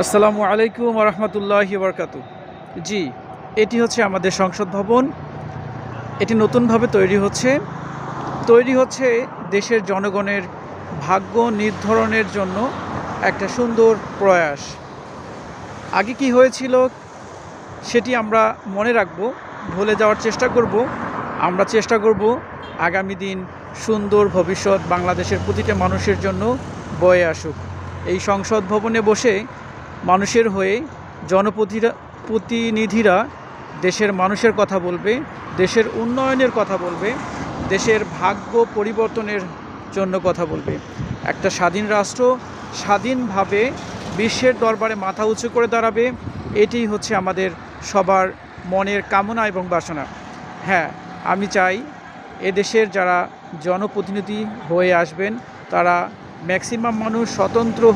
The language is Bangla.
আসসালামু আলাইকুম রহমতুল্লাহি বারকাতু। জি, এটি হচ্ছে আমাদের সংসদ ভবন। এটি নতুনভাবে তৈরি হচ্ছে দেশের জনগণের ভাগ্য নির্ধারণের জন্য একটা সুন্দর প্রয়াস। আগে কি হয়েছিল সেটি আমরা মনে রাখব, ভুলে যাওয়ার চেষ্টা করব। আমরা চেষ্টা করব আগামী দিন সুন্দর ভবিষ্যৎ বাংলাদেশের প্রতিটা মানুষের জন্য বয়ে আসুক। এই সংসদ ভবনে বসে মানুষের হয়ে জনপ্রতিনিধিরা দেশের মানুষের কথা বলবে, দেশের উন্নয়নের কথা বলবে, দেশের ভাগ্য পরিবর্তনের জন্য কথা বলবে। একটা স্বাধীন রাষ্ট্র স্বাধীনভাবে বিশ্বের দরবারে মাথা উঁচু করে দাঁড়াবে। এটি হচ্ছে আমাদের সবার মনের কামনা এবং বাসনা। হ্যাঁ, আমি চাই এদেশের যারা জনপ্রতিনিধি হয়ে আসবেন তারা ম্যাক্সিমাম মানুষ স্বতন্ত্র